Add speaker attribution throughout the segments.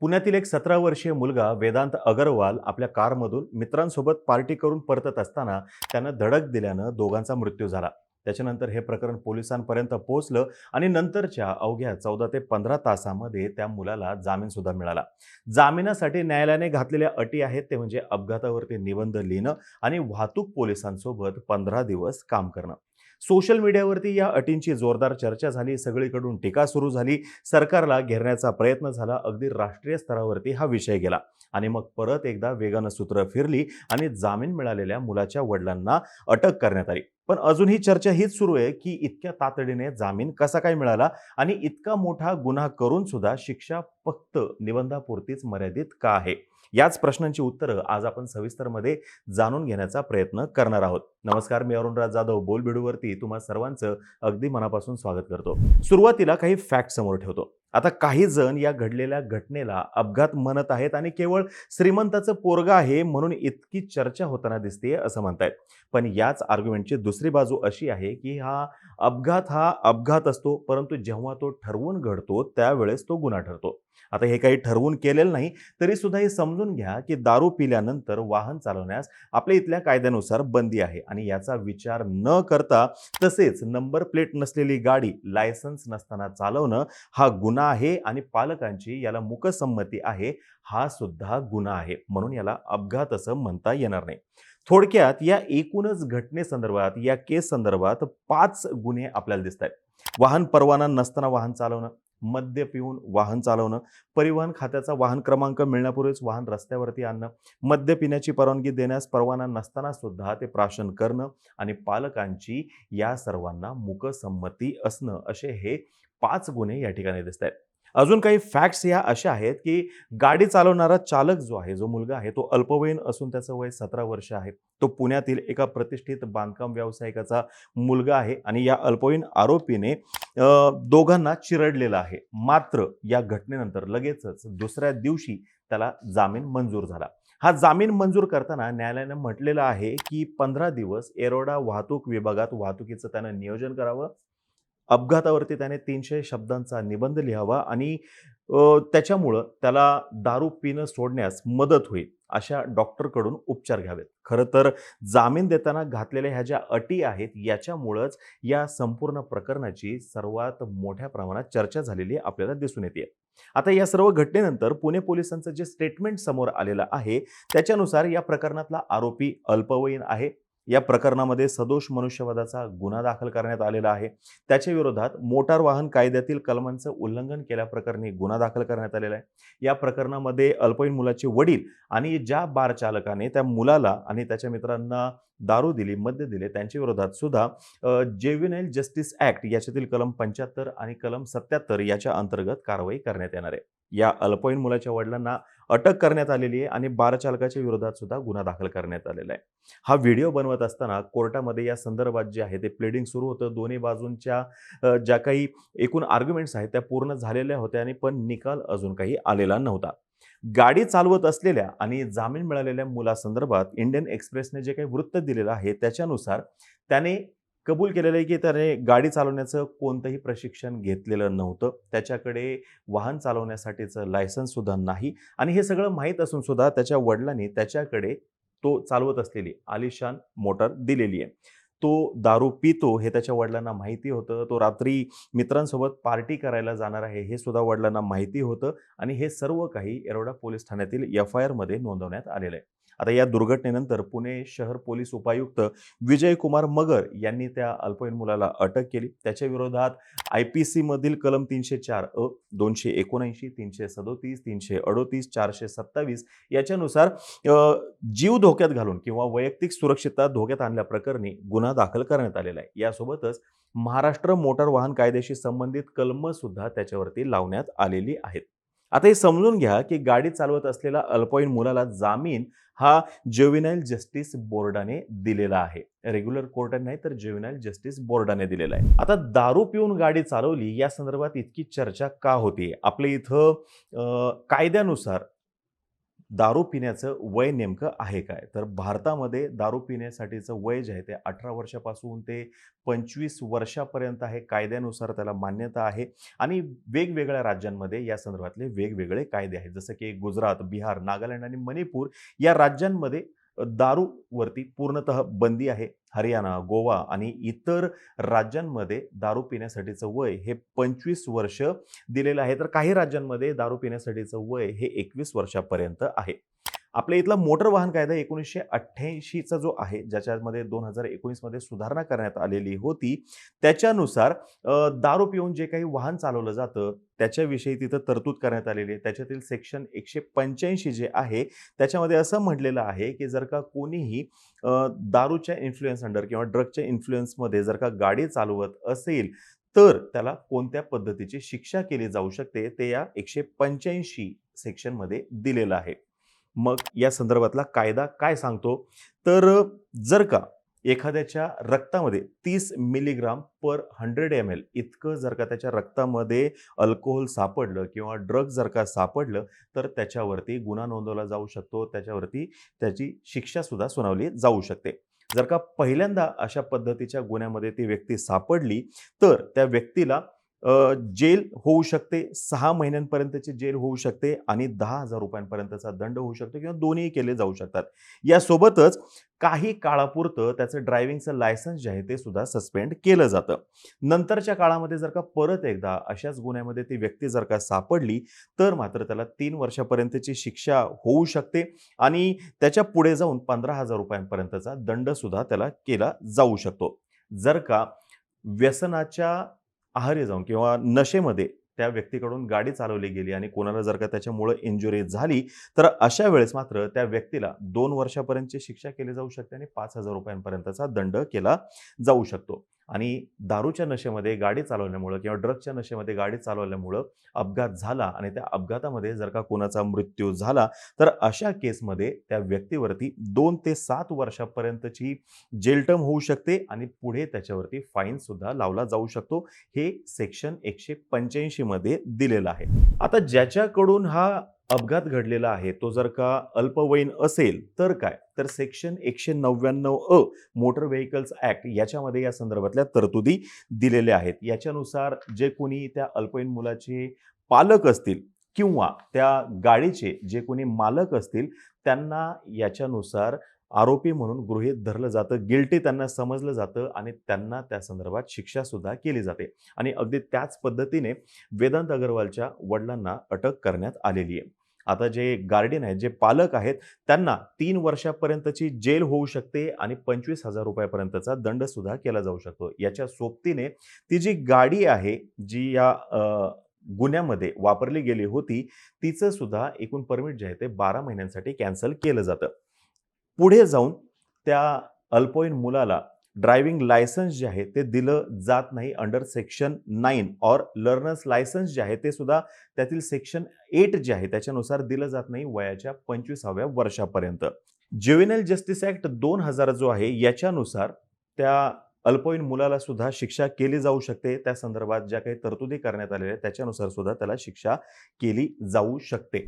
Speaker 1: पुण्यातील एक 17 वर्षीय मुलगा वेदांत अगरवाल आपल्या कारमधून मित्रांसोबत पार्टी करून परतत असताना त्यानं धडक दिल्यानं दोघांचा मृत्यू झाला. त्याच्यानंतर हे प्रकरण पोलिसांपर्यंत पोहोचलं आणि नंतरच्या अवघ्या 14 ते 15 तासामध्ये त्या मुलाला जामीन सुद्धा मिळाला. जामिनासाठी न्यायालयाने घातलेल्या अटी आहेत ते म्हणजे अपघातावरती निबंध लिहिणं आणि वाहतूक पोलिसांसोबत 15 दिवस काम करणं. सोशल मीडियावरती या अटींची जोरदार चर्चा झाली, सगळीकडून टीका सुरू झाली, सरकारला घेरण्याचा प्रयत्न झाला, अगदी राष्ट्रीय स्तरावरती हा विषय गेला आणि मग परत एकदा वेगानं सूत्र फिरली आणि जामीन मिळालेल्या मुलाच्या वडिलांना अटक करण्यात आली. पण अजून ही चर्चा हीच सुरू आहे की इतक्या तातडीने जामीन कसा काय मिळाला आणि इतका मोठा गुन्हा करून सुद्धा शिक्षा फक्त निबंधापुरतीच मर्यादित का आहे. याच प्रश्नांची उत्तरं आज आपण सविस्तरमध्ये जाणून घेण्याचा प्रयत्न करणार आहोत. नमस्कार, मी अरुणराज जाधव बोलबिडूवरती तुम्हा सर्वांचं अगदी मनापासून स्वागत करतो. सुरुवातीला काही फॅक्ट समोर ठेवतो. आता काही जण या घडलेल्या घटनेला अपघात म्हणत आहेत आणि केवळ श्रीमंताचं पोरगा आहे म्हणून इतकी चर्चा होताना दिसते असं म्हणतायत. पण याच आर्ग्युमेंटची दुसरी बाजू अशी आहे की हा अपघात असतो, परंतु जेव्हा तो ठरवून घडतो त्यावेळेस तो गुन्हा ठरतो. आता हे काही ठरवून केलेलं नाही, तरी सुद्धा हे समजून घ्या की दारू पिल्यानंतर वाहन चालवण्यास आपल्या इथल्या कायद्यानुसार बंदी आहे आणि याचा विचार न करता तसेच नंबर प्लेट नसलेली गाडी लायसन्स नसताना चालवणं हा गुन्हा आहे आणि पालकांची याला मूकसंमती आहे, हा सुद्धा गुन्हा आहे. म्हणून याला अपघात असं म्हणता येणार नाही. थोडक्यात या एकूणच घटनेसंदर्भात या केस संदर्भात 5 गुन्हे आपल्याला दिसत आहेत. वाहन परवाना नसताना वाहन चालवणं, मद्य पिऊन वाहन चालवणं, परिवहन खात्याचा वाहन क्रमांक मिळण्यापूर्वीच वाहन रस्त्यावरती आणणं, मद्य पिण्याची परवानगी देण्यास परवाना नसताना सुद्धा ते प्राशन करणं आणि पालकांची या सर्वांना मूकसंमती असणं, असे हे 5 गुन्हे या ठिकाणी दिसत आहेत. अजून काही फॅक्ट्स या अशा आहेत की गाडी चालवणारा चालक जो आहे, जो मुलगा आहे, तो अल्पवयीन असून त्याचं वय 17 वर्ष आहे. तो पुण्यातील एका प्रतिष्ठित बांधकाम व्यावसायिकाचा मुलगा आहे आणि या अल्पवयीन आरोपीने दोघांना चिरडलेलं आहे. मात्र या घटनेनंतर लगेचच दुसऱ्या दिवशी त्याला जामीन मंजूर झाला. हा जामीन मंजूर करताना न्यायालयाने म्हटलेलं आहे की 15 दिवस एरोडा वाहतूक विभागात वाहतुकीचं त्यानं नियोजन करावं. अपघातावरती त्याने 300 शब्दांचा निबंध लिहावा आणि त्याच्यामुळं त्याला दारू पिणं सोडण्यास मदत होईल अशा डॉक्टरकडून उपचार घ्यावेत. खरं तर जामीन देताना घातलेल्या ह्या ज्या अटी आहेत याच्यामुळंच या संपूर्ण प्रकरणाची सर्वात मोठ्या प्रमाणात चर्चा झालेली आपल्याला दिसून येते. आता या सर्व घटनेनंतर पुणे पोलिसांचं जे स्टेटमेंट समोर आलेलं आहे त्याच्यानुसार या प्रकरणातला आरोपी अल्पवयीन आहे. या प्रकरणामध्ये सदोष मनुष्यवधाचा गुन्हा दाखल करण्यात आलेला आहे. त्याच्या विरोधात मोटार वाहन कायद्यातील कलमांचं उल्लंघन केल्याप्रकरणी गुन्हा दाखल करण्यात आलेला आहे. या प्रकरणामध्ये अल्पवयीन मुलाचे वडील आणि ज्या बार चालकाने त्या मुलाला आणि त्याच्या मित्रांना दारू दिली, मद्य दिले, त्यांच्या विरोधात सुद्धा ज्युव्हेनाइल जस्टिस ऍक्ट याच्यातील कलम 75 आणि कलम 77 याच्या अंतर्गत कारवाई करण्यात येणार आहे. या अल्पवयीन मुलाच्या वडिलांना अटक करण्यात आलेली आहे आणि बार चालकाच्या विरोधात सुद्धा गुन्हा दाखल करण्यात आलेला आहे. हा व्हिडिओ बनवत असताना कोर्टामध्ये या संदर्भात जे आहे ते प्लेडिंग सुरू होतं. दोन्ही बाजूंच्या ज्या काही एकूण आर्ग्युमेंट्स आहेत त्या पूर्ण झालेल्या होत्या आणि पण निकाल अजून काही आलेला नव्हता. गाडी चालवत असलेल्या आणि जामीन मिळालेल्या मुलासंदर्भात इंडियन एक्सप्रेसने जे काही वृत्त दिलेलं आहे त्याच्यानुसार त्याने कबूल केलेलं आहे की त्याने गाडी चालवण्याचं कोणतंही प्रशिक्षण घेतलेलं नव्हतं. त्याच्याकडे वाहन चालवण्यासाठीचं लायसन्स सुद्धा नाही आणि हे सगळं माहीत असून सुद्धा त्याच्या वडिलांनी त्याच्याकडे तो चालवत असलेली आलिशान मोटार दिलेली आहे. तो दारू पितो हे त्याच्या वडिलांना माहिती होतं. तो रात्री मित्रांसोबत पार्टी करायला जाणार आहे हे सुद्धा वडिलांना माहिती होतं आणि हे सर्व काही येरवडा पोलीस ठाण्यातील FIR मध्ये नोंदवण्यात आलेलं आहे. आता या दुर्घटनेनंतर पुणे शहर पोलीस उपायुक्त विजय कुमार मगर यांनी त्या अल्पवयीन मुलाला अटक केली. त्याच्या विरोधात IPC मधील कलम 304 अ, 279, 337, 338, 427 याच्यानुसार जीव धोक्यात घालून किंवा वैयक्तिक सुरक्षितता धोक्यात आणल्याप्रकरणी गुन्हा दाखल करण्यात आलेला आहे. यासोबतच महाराष्ट्र मोटार वाहन कायद्याशी संबंधित कलम सुद्धा त्याच्यावरती लावण्यात आलेली आहेत. आता हे समजून घ्या की गाडी चालवत असलेल्या अल्पवयीन मुलाला जामीन हा ज्युव्हेनाइल जस्टिस बोर्डाने दिलेला आहे. रेग्युलर कोर्टाने नाही तर ज्युव्हेनाइल जस्टिस बोर्डाने दिलेला आहे. आता दारू पिऊन गाडी चालवली या संदर्भात इतकी चर्चा का होती? आपल्या इथं कायद्यानुसार दारू पिण्याचं वय नेमकं आहे काय? तर भारतामध्ये दारू पिण्यासाठीचं वय जे आहे ते 18 वर्षापासून ते 25 वर्षापर्यंत आहे. कायद्यानुसार त्याला मान्यता आहे आणि वेगवेगळ्या राज्यांमध्ये या संदर्भातले वेगवेगळे कायदे आहेत. जसं की गुजरात, बिहार, नागालँड आणि मणिपूर या राज्यांमध्ये दारूवरती पूर्णतः बंदी आहे. हरियाणा, गोवा आणि इतर राज्यांमध्ये दारू पिण्यासाठीचं वय हे 25 वर्ष दिलेलं आहे. तर काही राज्यांमध्ये दारू पिण्यासाठीचं वय हे 21 वर्षापर्यंत आहे. आपल्या इथला मोटर वाहन कायदा 1988 चा जो आहे, ज्याच्यामध्ये 2019 मध्ये सुधारणा करण्यात आलेली होती. त्याच्यानुसार दारू पिऊन जे काही वाहन चालवलं जातं, त्याच्याविषयी तिथं तरतूद करण्यात आलेली आहे. त्याच्यातील सेक्शन 185 जे आहे, त्याच्यामध्ये असं म्हटलेलं आहे, की जर का कोणीही दारूच्या इन्फ्लुअन्स अंडर किंवा ड्रगच्या इन्फ्लुअन्समध्ये जर का गाडी चालवत असेल, तर त्याला कोणत्या पद्धतीची शिक्षा केली जाऊ शकते, ते या 185 सेक्शनमध्ये दिलेलं आहे. मग या संदर्भातला कायदा काय सांगतो? तर जर का एखाद्याच्या रक्तामध्ये 30 मिलीग्राम पर 100 ml इतकं जर का त्याच्या रक्तामध्ये अल्कोहोल सापडलं किंवा ड्रग जर का सापडलं, तर त्याच्यावरती गुन्हा नोंदवला जाऊ शकतो. त्याच्यावरती त्याची शिक्षासुद्धा सुनावली जाऊ शकते. जर का पहिल्यांदा अशा पद्धतीच्या गुन्ह्यामध्ये ती व्यक्ती सापडली, तर त्या व्यक्तीला जेल होऊ शकते, 6 महिन्यांपर्यंतची जेल होऊ शकते आणि ₹10,000 दंड होऊ शकतो किंवा दोन्ही केले जाऊ शकतात. यासोबतच काही काळापुरतं त्याचं ड्रायव्हिंगचं लायसन्स जे आहे ते सुद्धा सस्पेंड केलं जातं. नंतरच्या काळामध्ये जर का परत एकदा अशाच गुन्ह्यामध्ये ती व्यक्ती जर का सापडली, तर मात्र त्याला 3 वर्षापर्यंतची शिक्षा होऊ शकते आणि त्याच्या पुढे जाऊन ₹15,000 दंड सुद्धा त्याला केला जाऊ शकतो. जर का व्यसनाच्या आहारी जाऊन किंवा नशेमध्ये त्या व्यक्तीकडून गाडी चालवली गेली आणि कोणाला जर का त्याच्यामुळे इंजुरी झाली, तर अशा वेळेस मात्र त्या व्यक्तीला 2 वर्षापर्यंतची शिक्षा केली जाऊ शकते आणि ₹5,000 दंड केला जाऊ शकतो. आणि दारूच्या नशेमध्ये गाडी चालवल्यामुळं किंवा ड्रग्सच्या नशेमध्ये गाडी चालवल्यामुळं अपघात झाला आणि त्या अपघातामध्ये जर का कोणाचा मृत्यू झाला, तर अशा केसमध्ये त्या व्यक्तीवरती 2 ते 7 वर्षापर्यंतची जेल टर्म होऊ शकते आणि पुढे त्याच्यावरती फाईन सुद्धा लावला जाऊ शकतो. हे सेक्शन 185 मध्ये दिलेलं आहे. आता ज्याच्याकडून हा अपघात घडलेला आहे, तो जर का अल्पवयीन असेल तर काय? तर section 199 a motor vehicles act याच्यामध्ये या संदर्भातल्या तरतुदी दिलेल्या आहेत. याच्यानुसार जे कोणी त्या अल्पवयीन मुलाचे पालक असतील किंवा त्या गाडीचे जे कोणी मालक असतील, त्यांना याच्यानुसार आरोपी म्हणून गृहीत धरलं जातं. गिल्टी त्यांना समजलं जातं आणि त्यांना त्या संदर्भात शिक्षा सुद्धा केली जाते. आणि अगदी त्याच पद्धतीने वेदांत अग्रवालच्या वडिलांना अटक करण्यात आलेली आहे. आता जे गार्डियन आहेत, जे पालक आहेत, त्यांना 3 वर्षापर्यंतची जेल होऊ शकते आणि ₹25,000 दंड सुद्धा केला जाऊ शकतो. याच्या सोबतीने ती जी गाडी आहे, जी या गुन्ह्यामध्ये वापरली गेली होती, तिचं सुद्धा एकूण परमिट जे आहे ते 12 महिन्यांसाठी कॅन्सल केलं जातं. पुढे जाऊन त्या अल्पवयीन मुलाला ड्रायव्हिंग लायसन्स जे आहे ते दिलं जात नाही अंडर सेक्शन 9 और लर्नर्स लायसन्स जे आहे ते सुद्धा त्यातील सेक्शन 8 जे आहे त्याच्यानुसार दिलं जात नाही वयाच्या 25व्या वर्षापर्यंत. ज्युव्हेनाइल जस्टिस ॲक्ट 2000 जो आहे याच्यानुसार त्या अल्पवयीन मुलाला सुद्धा शिक्षा केली जाऊ शकते. त्या संदर्भात ज्या काही तरतुदी करण्यात आलेल्या आहेत त्याच्यानुसार सुद्धा त्याला शिक्षा केली जाऊ शकते.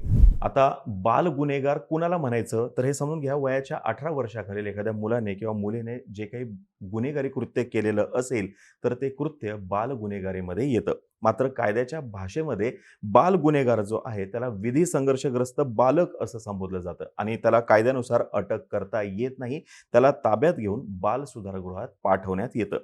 Speaker 1: आता बाल गुन्हेगार कुणाला म्हणायचं? तर हे समजून घ्या, वयाच्या 18 वर्षाखालील एखाद्या मुलाने किंवा मुलीने जे काही गुन्हेगारी कृत्य केलेलं असेल, तर ते कृत्य बाल गुन्हेगारीमध्ये येतं. मात्र कायद्याच्या भाषेमध्ये बाल गुन्हेगार जो आहे त्याला विधी संघर्षग्रस्त बालक असं संबोधलं जातं आणि त्याला कायद्यानुसार अटक करता येत नाही. त्याला ताब्यात घेऊन बाल सुधारगृहात पाठवण्यात येतं.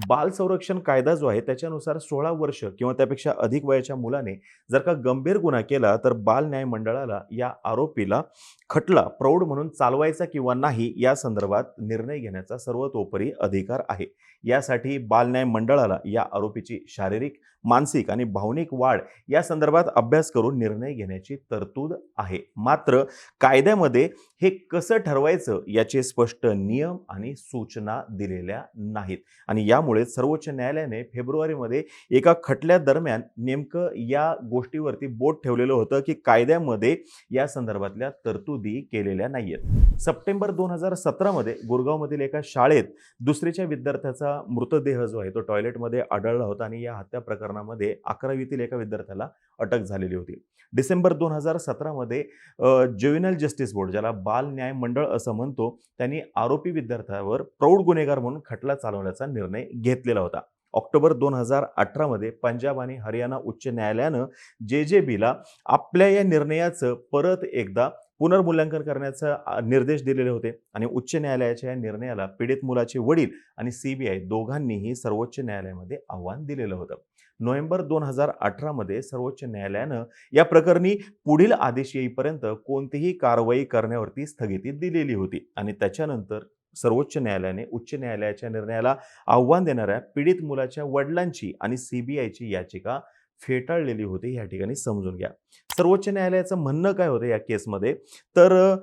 Speaker 1: बाल संरक्षण कायदा जो आहे त्याच्यानुसार 16 वर्ष किंवा त्यापेक्षा अधिक वयाच्या मुलाने जर का गंभीर गुन्हा केला, तर बाल न्याय मंडळाला या आरोपीला खटला प्रौढ म्हणून चालवायचा किंवा नाही या संदर्भात निर्णय घेण्याचा सर्वतोपरी अधिकार आहे. यासाठी बाल न्याय मंडळाला या आरोपीची शारीरिक, मानसिक आणि भावनिक वाढ या संदर्भात अभ्यास करून निर्णय घेण्याची तरतूद आहे. मात्र कायद्यामध्ये हे कसं ठरवायचं याचे स्पष्ट नियम आणि सूचना दिलेल्या नाहीत आणि यामुळे सर्वोच्च न्यायालयाने फेब्रुवारीमध्ये एका खटल्यादरम्यान नेमकं या गोष्टीवरती बोट ठेवलेलं होतं की कायद्यामध्ये या संदर्भातल्या तरतुदी केलेल्या नाहीयेत. सप्टेंबर 2017 मध्ये गुरगावमधील एका शाळेत दुसरीच्या विद्यार्थ्याचा मृतदेह जो आहे तो टॉयलेटमध्ये आढळला होता आणि या हत्या प्रकरणात प्रकरणामध्ये 11वीतील एका विद्यार्थ्याला अटक झालेली होती. डिसेंबर 2017 मध्ये ज्युव्हेनाइल जस्टिस बोर्ड, ज्याला बाल न्याय मंडळ असं म्हणतो, त्यांनी आरोपी विद्यार्थ्यावर प्रौढ गुन्हेगार म्हणून खटला चालवण्याचा निर्णय घेतलेला होता. ऑक्टोबर 2018 मध्ये पंजाब आणि हरियाणा उच्च न्यायालयानं JJBला आपल्या या निर्णयाचं परत एकदा पुनर्मूल्यांकन करण्याचा निर्देश दिलेले होते आणि उच्च न्यायालयाच्या या निर्णयाला पीडित मुलाचे वडील आणि CBI दोघांनीही सर्वोच्च न्यायालयामध्ये आव्हान दिलेलं होतं. नोव्हेंबर 2018 मध्ये सर्वोच्च न्यायालयानं या प्रकरणी पुढील आदेश येईपर्यंत कोणतीही कारवाई करण्यावरती स्थगिती दिलेली होती आणि त्याच्यानंतर सर्वोच्च न्यायालयाने उच्च न्यायालयाच्या निर्णयाला आव्हान देणाऱ्या पीडित मुलाच्या वडिलांची आणि CBIची याचिका फेटाळलेली होती. या ठिकाणी समजून घ्या. सर्वोच्च न्यायालयाचं म्हणणं काय होतं या केसमध्ये, तर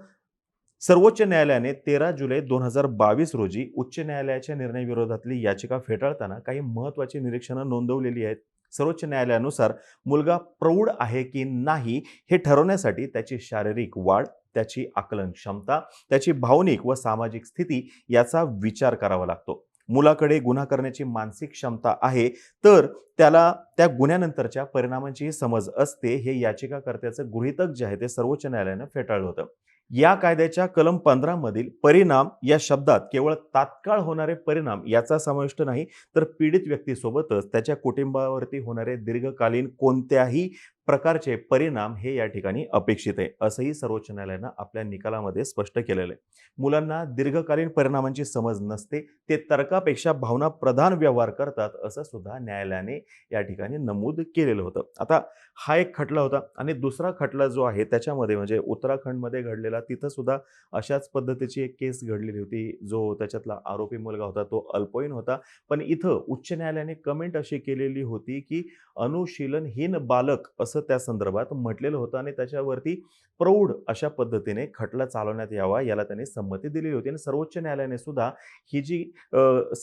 Speaker 1: सर्वोच्च न्यायालयाने 13 जुलै 2022 रोजी उच्च न्यायालयाच्या निर्णयाविरोधातली याचिका फेटाळताना काही महत्त्वाची निरीक्षणं नोंदवलेली आहेत. सर्वोच्च न्यायालयानुसार मुलगा प्रौढ आहे की नाही हे ठरवण्यासाठी त्याची शारीरिक वाढ, त्याची आकलन क्षमता, त्याची भावनिक व सामाजिक स्थिती याचा विचार करावा लागतो. मुलाकडे गुन्हा करण्याची मानसिक क्षमता आहे, तर त्याला त्या गुन्ह्यानंतरच्या परिणामांचीही समज असते, हे याचिकाकर्त्याचं गृहीतक जे आहे ते सर्वोच्च न्यायालयानं फेटाळलं होतं. या कायद्याच्या कलम 15 मधील परिणाम या शब्दात केवळ तात्काळ होणारे परिणाम याचा समाविष्ट नाही, तर पीडित व्यक्तीसोबतच त्याच्या कुटुंबावरती होणारे दीर्घकालीन कोणत्याही प्रकारचे परिणाम हे या ठिकाणी अपेक्षित आहे, असंही सर्वोच्च न्यायालयानं आपल्या निकालामध्ये स्पष्ट केलेलं आहे. मुलांना दीर्घकालीन परिणामांची समज नसते, ते तर्कापेक्षा भावना प्रधान व्यवहार करतात, असं सुद्धा न्यायालयाने या ठिकाणी नमूद केलेलं होतं. आता हा एक खटला होता आणि दुसरा खटला जो आहे त्याच्यामध्ये म्हणजे उत्तराखंडमध्ये घडलेला, तिथं सुद्धा अशाच पद्धतीची एक केस घडलेली होती. जो त्याच्यातला आरोपी मुलगा होता तो अल्पवयीन होता, पण इथं उच्च न्यायालयाने कमेंट अशी केलेली होती की अनुशीलनहीन बालक असं त्या संदर्भात म्हटलेलं होतं आणि त्याच्यावरती प्रौढ अशा पद्धतीने खटला चालवण्यात यावा याला त्यांनी संमती दिलेली होती आणि सर्वोच्च न्यायालयाने सुद्धा ही जी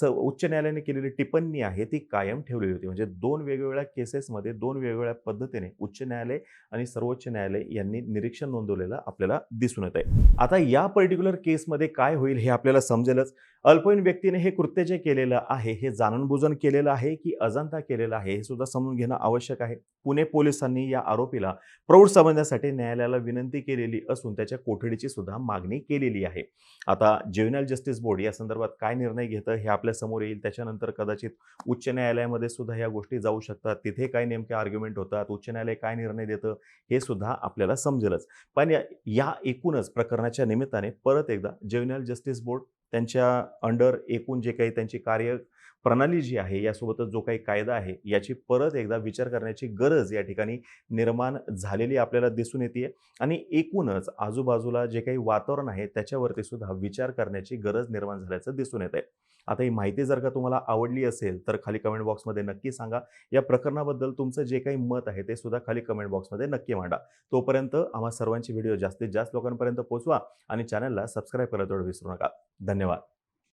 Speaker 1: उच्च न्यायालयाने केलेली टिप्पणी आहे ती कायम ठेवलेली होती. म्हणजे दोन वेगवेगळ्या केसेसमध्ये दोन वेगवेगळ्या पद्धतीने उच्च न्यायालय आणि सर्वोच्च न्यायालय यांनी निरीक्षण नोंदवलेलं आपल्याला दिसून येत आहे. आता या पर्टिक्युलर केसमध्ये काय होईल हे आपल्याला समजेलच. अल्पवयीन व्यक्तीने हे कृत्य जे केलेलं आहे हे जाणूनबुजून केलेलं आहे की अजाणता केलेलं आहे हे सुद्धा समजून घेणं आवश्यक आहे. पुणे पोलिसांनी या आरोपीला प्रौढ समजण्यासाठी न्यायालयाला विनंती केलेली असून त्याच्या कोठडीची सुद्धा मागणी केलेली आहे. आता ज्युव्हेनाइल जस्टिस बोर्ड या संदर्भात काय निर्णय घेतं हे आपल्या समोर येईल. त्याच्यानंतर कदाचित उच्च न्यायालयामध्ये सुद्धा या गोष्टी जाऊ शकतात. तिथे काय नेमके आर्ग्युमेंट होतात, उच्च न्यायालय काय निर्णय देतं हे सुद्धा आपल्याला समजेलच. पण या एकूणच प्रकरणाच्या निमित्ताने परत एकदा ज्युव्हेनाइल जस्टिस बोर्ड त्यांच्या अंडर एकूण जे काही त्यांची कार्यप्रणाली जी आहे यासोबतच जो काही कायदा आहे याची परत एकदा विचार करण्याची गरज या ठिकाणी निर्माण झालेली आपल्याला दिसून येते आणि एकूणच आजूबाजूला जे काही वातावरण आहे त्याच्यावरती सुद्धा विचार करण्याची गरज निर्माण झाल्याचं दिसून येत आहे. आता ही माहिती जर का तुम्हाला आवडली असेल तर खाली कमेंट बॉक्समध्ये नक्की सांगा. या प्रकरणाबद्दल तुमचं जे काही मत आहे ते सुद्धा खाली कमेंट बॉक्समध्ये नक्की मांडा. तोपर्यंत आम्हा सर्वांची व्हिडिओ जास्तीत जास्त लोकांपर्यंत पोहोचवा आणि चॅनलला सबस्क्राईब करायला विसरू नका. धन्यवाद.